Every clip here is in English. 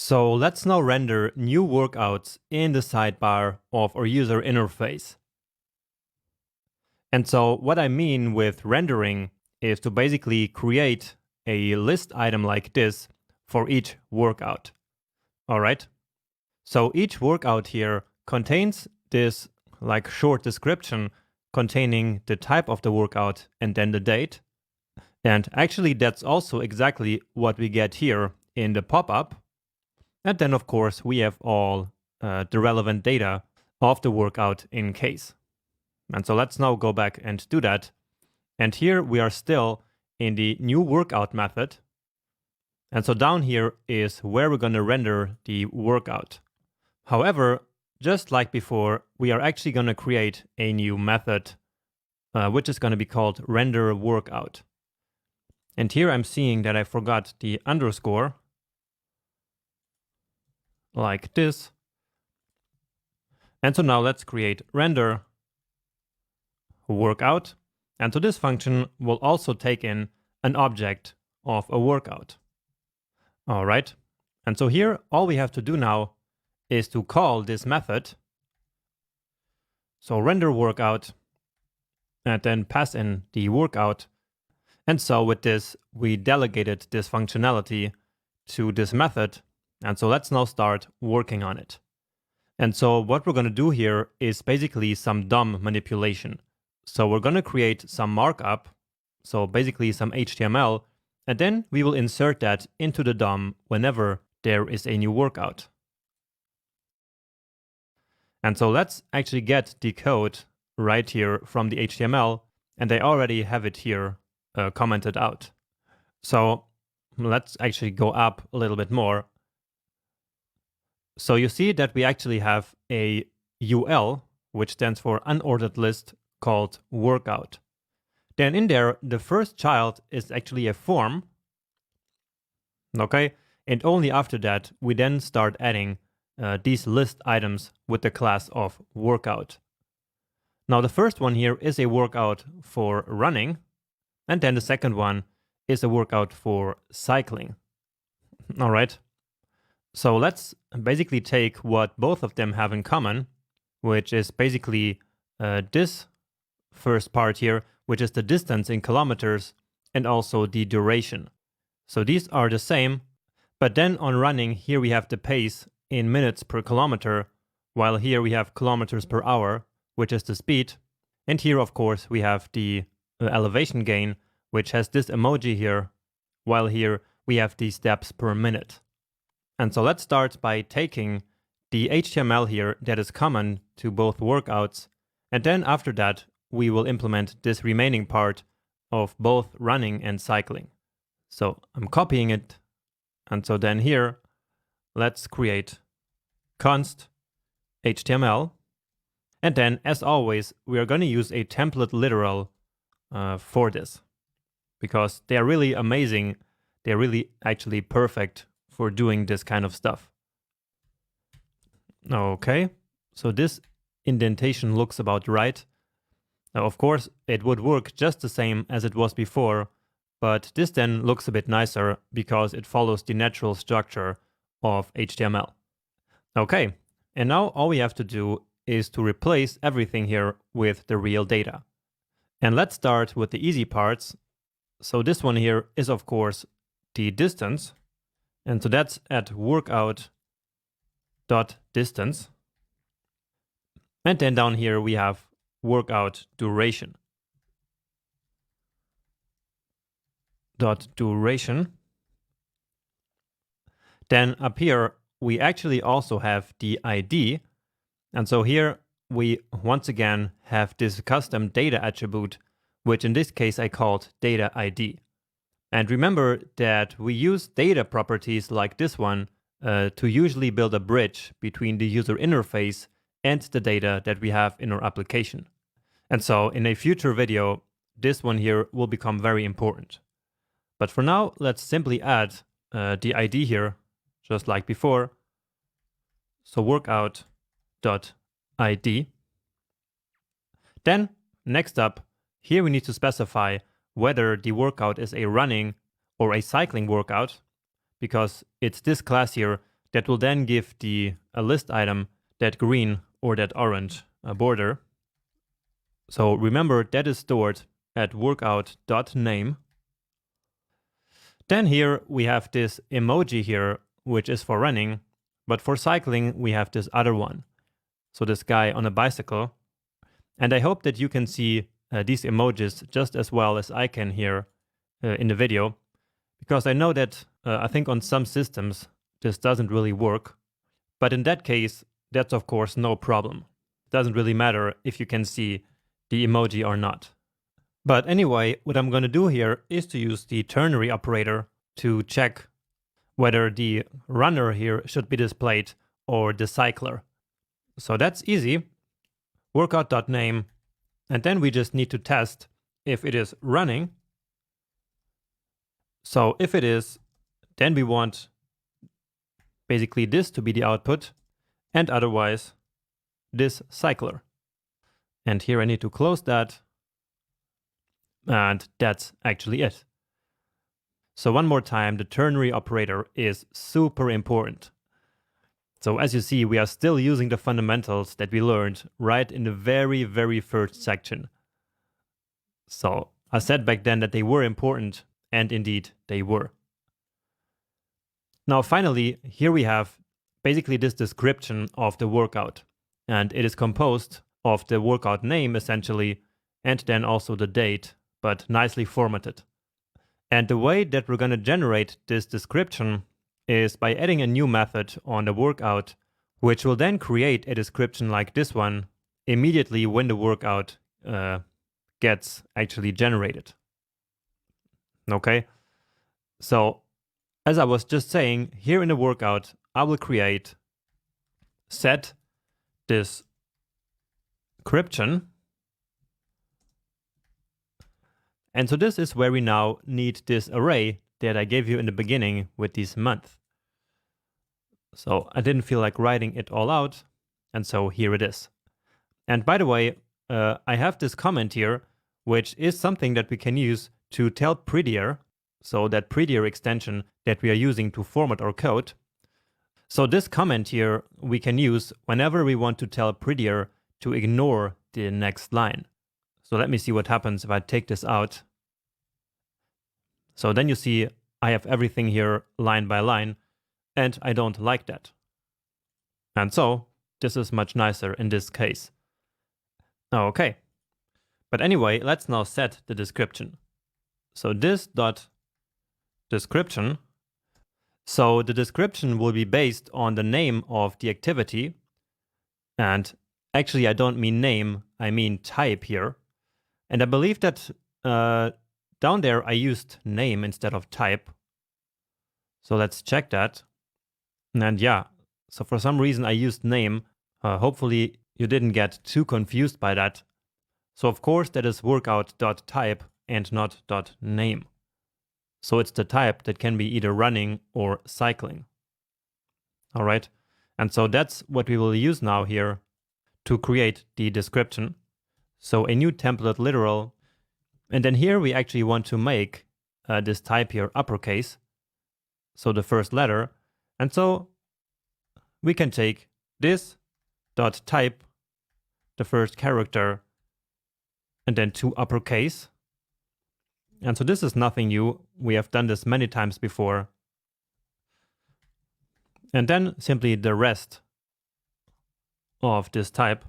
So let's now render new workouts in the sidebar of our user interface. And so what I mean with rendering is to basically create a list item like this for each workout. All right. So each workout here contains this like short description containing the type of the workout and then the date. And actually that's also exactly what we get here in the pop-up. And then of course we have all the relevant data of the workout in case. And so let's now go back and do that. And here we are still in the new workout method. And so down here is where we're going to render the workout. However, just like before, we are actually going to create a new method, which is going to be called render workout. And here I'm seeing that I forgot the underscore, like this. And so now let's create render workout. And so this function will also take in an object of a workout. All right. And so here, all we have to do now is to call this method. So render workout, and then pass in the workout. And so with this, we delegated this functionality to this method. And so let's now start working on it. And so what we're going to do here is basically some DOM manipulation. So we're going to create some markup, so basically some HTML, and then we will insert that into the DOM whenever there is a new workout. And so let's actually get the code right here from the HTML, and I already have it here commented out. So let's actually go up a little bit more. So you see that we actually have a UL, which stands for unordered list, called workout. Then in there, the first child is actually a form. Okay, and only after that, we then start adding these list items with the class of workout. Now the first one here is a workout for running, and then the second one is a workout for cycling. All right. So let's basically take what both of them have in common, which is basically this first part here, which is the distance in kilometers and also the duration. So these are the same, but then on running, here we have the pace in minutes per kilometer, while here we have kilometers per hour, which is the speed. And here, of course, we have the elevation gain, which has this emoji here, while here we have the steps per minute. And so let's start by taking the HTML here that is common to both workouts. And then after that, we will implement this remaining part of both running and cycling. So I'm copying it. And so then here, let's create const HTML. And then, as always, we are going to use a template literal for this, because they are really amazing. They're really actually perfect for doing this kind of stuff. Okay, so this indentation looks about right. Now, of course, it would work just the same as it was before, but this then looks a bit nicer because it follows the natural structure of HTML. Okay, and now all we have to do is to replace everything here with the real data. And let's start with the easy parts. So this one here is, of course, the distance. And so that's at workout.distance. And then down here we have workout duration. .duration. Then up here, we actually also have the ID. And so here we once again have this custom data attribute, which in this case I called data ID. And remember that we use data properties like this one to usually build a bridge between the user interface and the data that we have in our application. And so in a future video, this one here will become very important. But for now, let's simply add the ID here, just like before. So workout.id. Then next up, here we need to specify whether the workout is a running or a cycling workout, because it's this class here that will then give the list item that green or that orange border. So remember, that is stored at workout.name. Then here we have this emoji here, which is for running, but for cycling we have this other one. So this guy on a bicycle. And I hope that you can see these emojis just as well as I can here in the video, because I know that I think on some systems this doesn't really work. But in that case, that's of course no problem. It doesn't really matter if you can see the emoji or not. But anyway, what I'm going to do here is to use the ternary operator to check whether the runner here should be displayed or the cycler. So that's easy. Workout.name, and then we just need to test if it is running. So if it is, then we want basically this to be the output, and otherwise this cycler. And here I need to close that. And that's actually it. So one more time, the ternary operator is super important. So as you see, we are still using the fundamentals that we learned right in the very, very first section. So I said back then that they were important, and indeed they were. Now finally, here we have basically this description of the workout. And it is composed of the workout name essentially, and then also the date, but nicely formatted. And the way that we're going to generate this description is by adding a new method on the workout, which will then create a description like this one immediately when the workout gets actually generated. Okay, so as I was just saying, here in the workout, I will create set description. And so this is where we now need this array that I gave you in the beginning with this month. So I didn't feel like writing it all out, and so here it is. And by the way, I have this comment here, which is something that we can use to tell Prettier, so that Prettier extension that we are using to format our code. So this comment here we can use whenever we want to tell Prettier to ignore the next line. So let me see what happens if I take this out. So then you see I have everything here line by line, and I don't like that. And so this is much nicer in this case. Okay. But anyway, let's now set the description. So this dot description. So the description will be based on the name of the activity. And actually I don't mean name, I mean type here. And I believe that down there I used name instead of type. So let's check that. And yeah, so for some reason I used name. Hopefully you didn't get too confused by that. So of course that is workout.type and not .name. So it's the type that can be either running or cycling. All right. And so that's what we will use now here to create the description. So a new template literal. And then here we actually want to make this type here uppercase. So the first letter. And so we can take this dot type, the first character, and then to uppercase. And so this is nothing new. We have done this many times before. And then simply the rest of this type.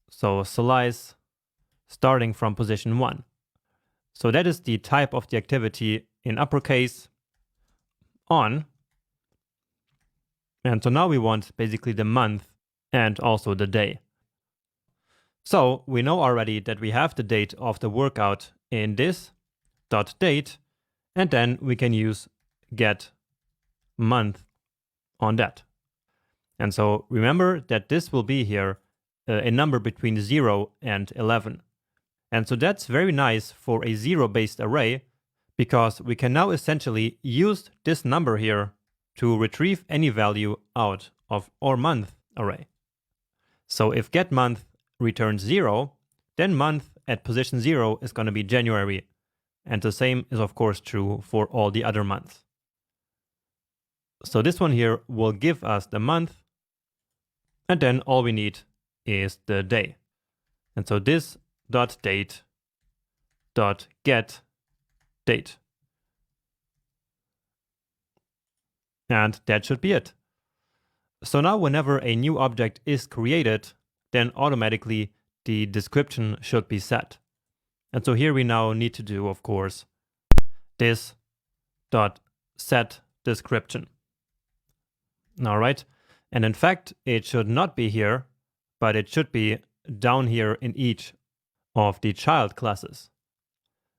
So slice starting from position 1. So that is the type of the activity in uppercase on. And so now we want basically the month and also the day. So we know already that we have the date of the workout in this dot date, and then we can use get month on that. And so remember that this will be here a number between 0 and 11. And so that's very nice for a zero-based array, because we can now essentially use this number here to retrieve any value out of our month array. So if getMonth returns 0, then month at position 0 is going to be January. And the same is of course true for all the other months. So this one here will give us the month, and then all we need is the day. And so this dot date dot get date. And that should be it. So now whenever a new object is created, then automatically the description should be set. And so here we now need to do, of course, this dot set description. All right. And in fact, it should not be here, but it should be down here in each of the child classes.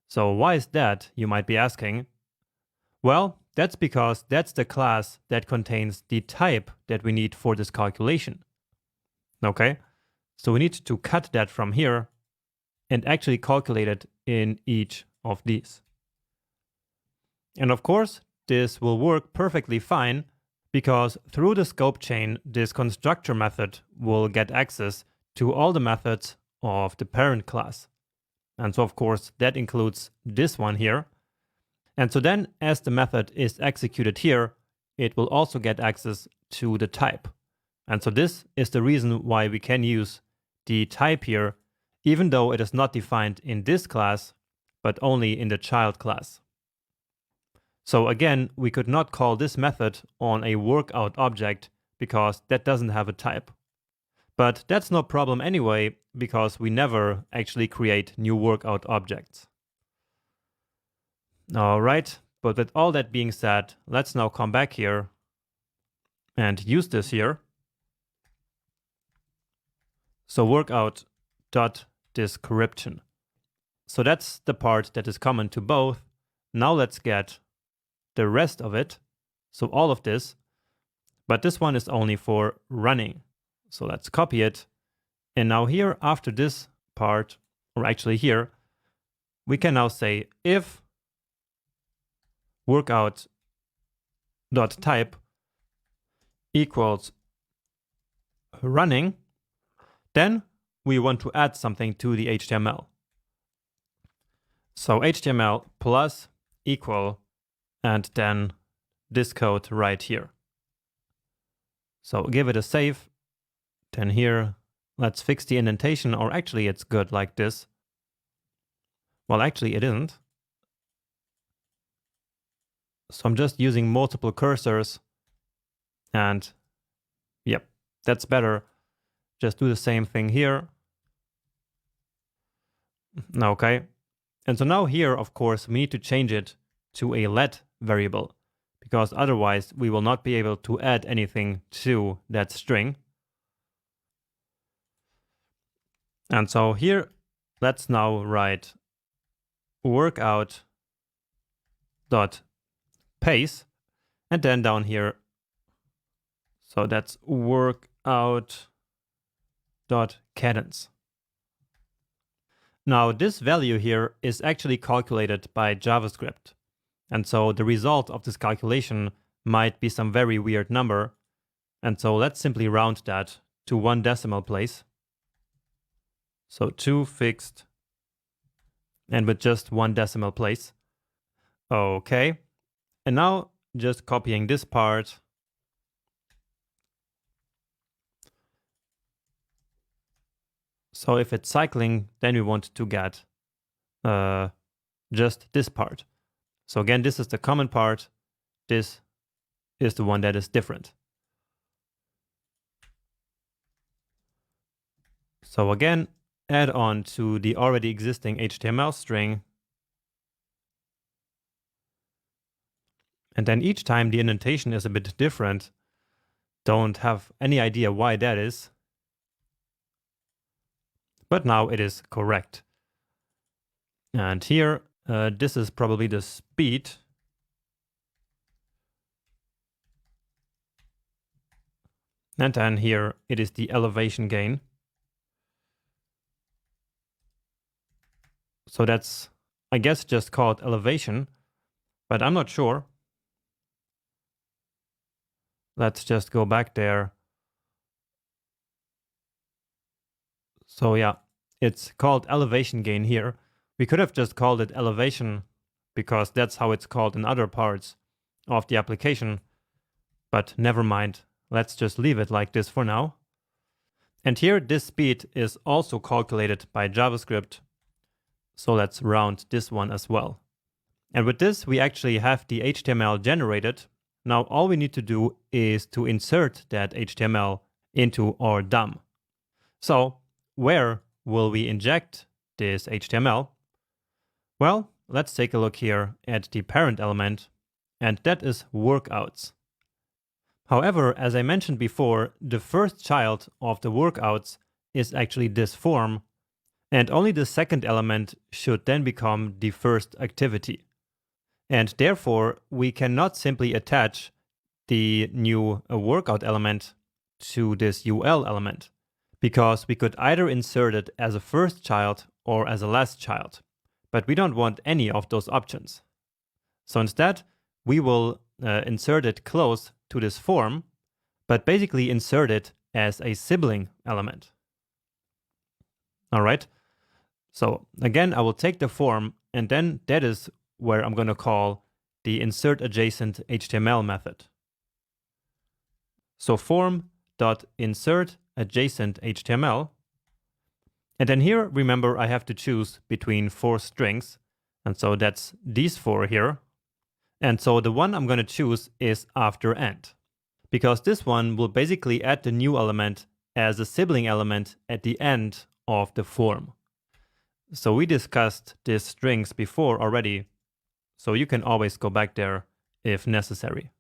So why is that, you might be asking? Well, that's because that's the class that contains the type that we need for this calculation. Okay, so we need to cut that from here and actually calculate it in each of these. And of course, this will work perfectly fine because through the scope chain, this constructor method will get access to all the methods of the parent class. And so of course, that includes this one here. And so then as the method is executed here, it will also get access to the type. And so this is the reason why we can use the type here, even though it is not defined in this class, but only in the child class. So again, we could not call this method on a workout object because that doesn't have a type. But that's no problem anyway, because we never actually create new workout objects. All right, but with all that being said, let's now come back here and use this here. So workout dot description. So that's the part that is common to both. Now let's get the rest of it. So all of this, but this one is only for running. So let's copy it. And now here after this part, or actually here, we can now say if workout dot type equals running, then we want to add something to the HTML. So HTML plus equal, and then this code right here. So give it a save. Then here, let's fix the indentation, or actually it's good like this. Well, actually it isn't. So I'm just using multiple cursors, and yep, that's better. Just do the same thing here. Okay. And so now here, of course, we need to change it to a let variable, because otherwise we will not be able to add anything to that string. And so here, let's now write workout dot pace, and then down here, so that's workout dot cadence. Now this value here is actually calculated by JavaScript. And so the result of this calculation might be some very weird number. And so let's simply round that to 1 decimal place. So 2 fixed, and with just 1 decimal place. Okay. And now just copying this part. So if it's cycling, then we want to get just this part. So again, this is the common part. This is the one that is different. So again, add on to the already existing HTML string. And then each time the indentation is a bit different. Don't have any idea why that is. But now it is correct. And here, this is probably the speed. And then here it is the elevation gain. So that's, I guess, just called elevation, but I'm not sure. Let's just go back there. So yeah, it's called elevation gain here. We could have just called it elevation because that's how it's called in other parts of the application. but never mind. Let's just leave it like this for now. And here, this speed is also calculated by JavaScript. So let's round this one as well. And with this, we actually have the HTML generated. Now, all we need to do is to insert that HTML into our DOM. So where will we inject this HTML? Well, let's take a look here at the parent element, and that is workouts. However, as I mentioned before, the first child of the workouts is actually this form, and only the second element should then become the first activity. And therefore, we cannot simply attach the new workout element to this UL element, because we could either insert it as a first child or as a last child, but we don't want any of those options. So instead, we will insert it close to this form, but basically insert it as a sibling element. All right. So again, I will take the form, and then that is where I'm going to call the insert adjacent HTML method. So form.insert adjacent HTML. And then here, remember, I have to choose between 4 strings. And so that's these 4 here. And so the one I'm going to choose is after end, because this one will basically add the new element as a sibling element at the end of the form. So we discussed these strings before already, so you can always go back there if necessary.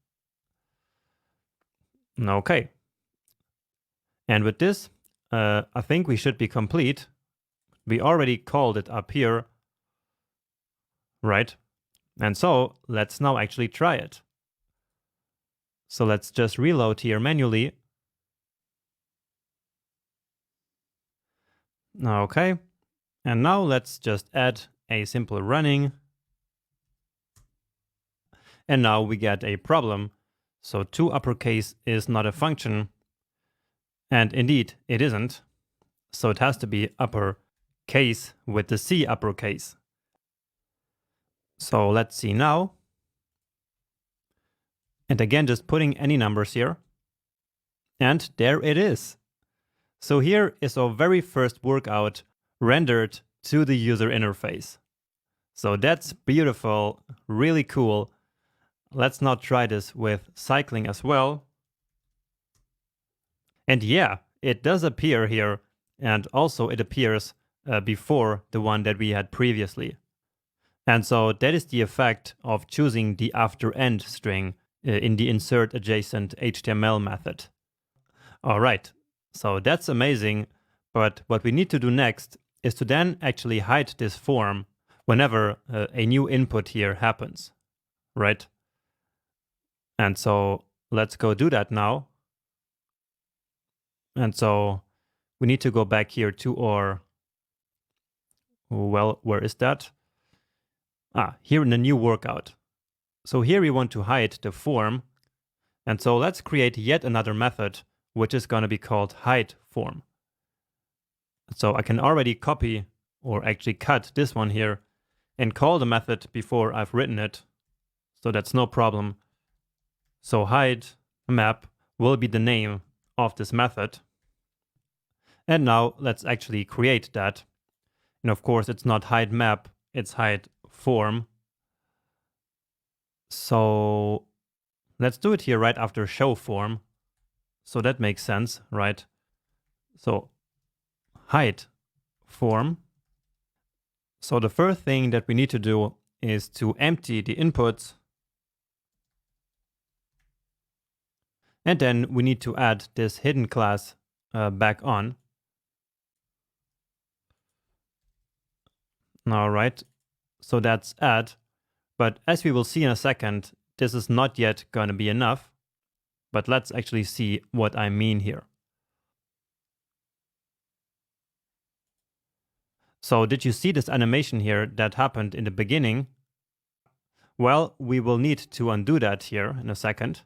Okay. And with this, I think we should be complete. We already called it up here, right? And so let's now actually try it. So let's just reload here manually. Okay. And now let's just add a simple running. And now we get a problem. So 2 uppercase is not a function. And indeed, it isn't. So it has to be uppercase with the C uppercase. So let's see now. And again, just putting any numbers here. And there it is. So here is our very first workout rendered to the user interface. So that's beautiful, really cool. Let's now try this with cycling as well. And yeah, it does appear here, and also it appears before the one that we had previously. And so that is the effect of choosing the after end string in the insert adjacent HTML method. All right, so that's amazing. But what we need to do next is to then actually hide this form whenever a new input here happens, right? And so let's go do that now. And so we need to go back here to our, well, where is that? Here in the new workout. So here we want to hide the form. And so let's create yet another method, which is going to be called hide form. So I can already copy or actually cut this one here and call the method before I've written it. So that's no problem. So hide map will be the name of this method. And now let's actually create that. And of course, it's not hide map, it's hide form. So let's do it here right after show form. So that makes sense, right? So hide form. So the first thing that we need to do is to empty the inputs. And then we need to add this hidden class back on. All right, so that's add. But as we will see in a second, this is not yet going to be enough. But let's actually see what I mean here. So did you see this animation here that happened in the beginning? Well, we will need to undo that here in a second.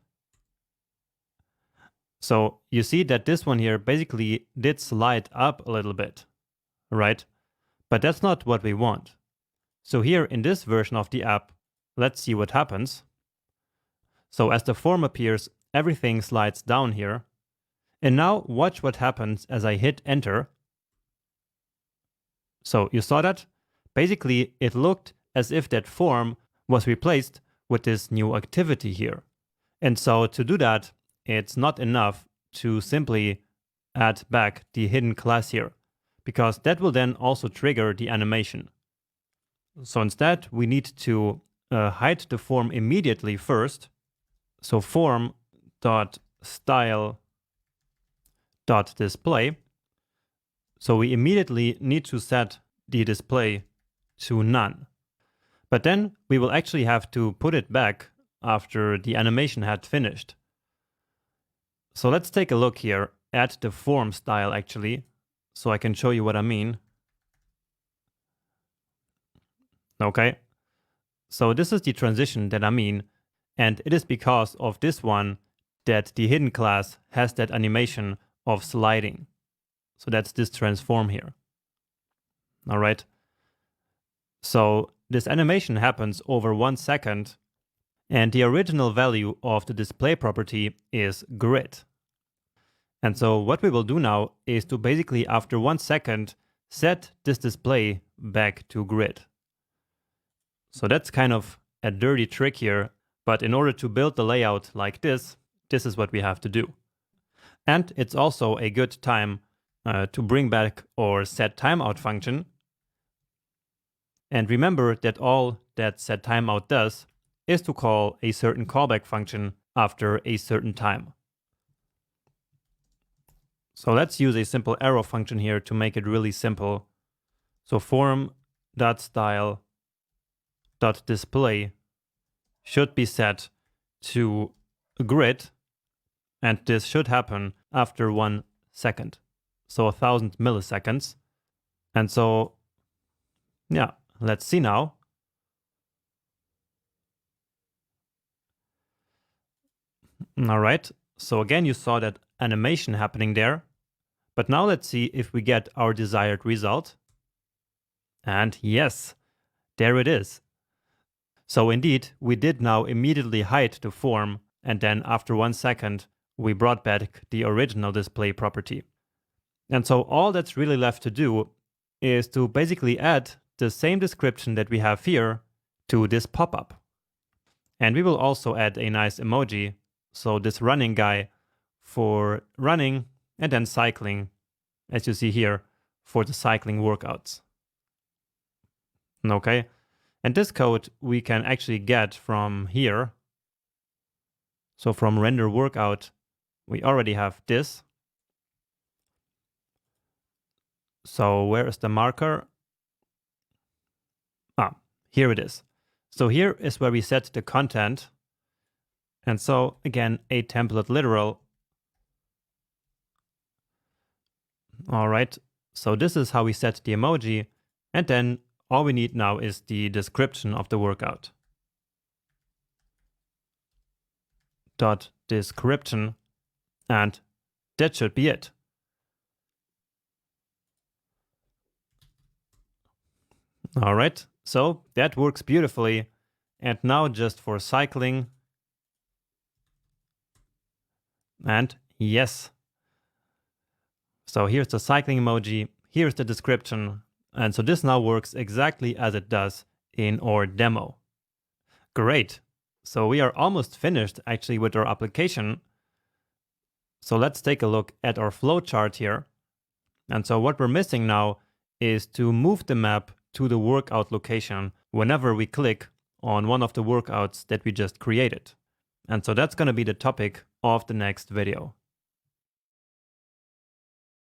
So you see that this one here basically did slide up a little bit, right? But that's not what we want. So here in this version of the app, let's see what happens. So as the form appears, everything slides down here. And now watch what happens as I hit enter. So you saw that? Basically, it looked as if that form was replaced with this new activity here. And so to do that, it's not enough to simply add back the hidden class here, because that will then also trigger the animation. So instead, we need to hide the form immediately first. So form.style.display. So we immediately need to set the display to none. But then we will actually have to put it back after the animation had finished. So let's take a look here at the form style actually, so I can show you what I mean. Okay, so this is the transition that I mean, and it is because of this one that the hidden class has that animation of sliding. So that's this transform here. All right. So this animation happens over 1 second, and the original value of the display property is grid. And so what we will do now is to basically, after 1 second, set this display back to grid. So that's kind of a dirty trick here, but in order to build the layout like this is what we have to do. And it's also a good time to bring back our set timeout function. And remember that all that set timeout does is to call a certain callback function after a certain time. So let's use a simple arrow function here to make it really simple. So form.style.display should be set to grid, and this should happen after 1 second. So 1000 milliseconds. And so, yeah, let's see now. All right, so again, you saw that animation happening there. But now let's see if we get our desired result. And yes, there it is. So indeed, we did now immediately hide the form, and then after 1 second, we brought back the original display property. And so all that's really left to do is to basically add the same description that we have here to this pop-up. And we will also add a nice emoji, so this running guy for running, and then cycling, as you see here, for the cycling workouts. Okay, and this code we can actually get from here. So from render workout, we already have this. So where is the marker? Here it is. So here is where we set the content. And so again, a template literal. All right, so this is how we set the emoji, and then all we need now is the description of the workout. .description, and that should be it. All right, so that works beautifully. And now just for cycling. And yes. So here's the cycling emoji, here's the description, and so this now works exactly as it does in our demo. Great. So we are almost finished actually with our application. So let's take a look at our flowchart here. And so what we're missing now is to move the map to the workout location whenever we click on one of the workouts that we just created. And so that's going to be the topic of the next video.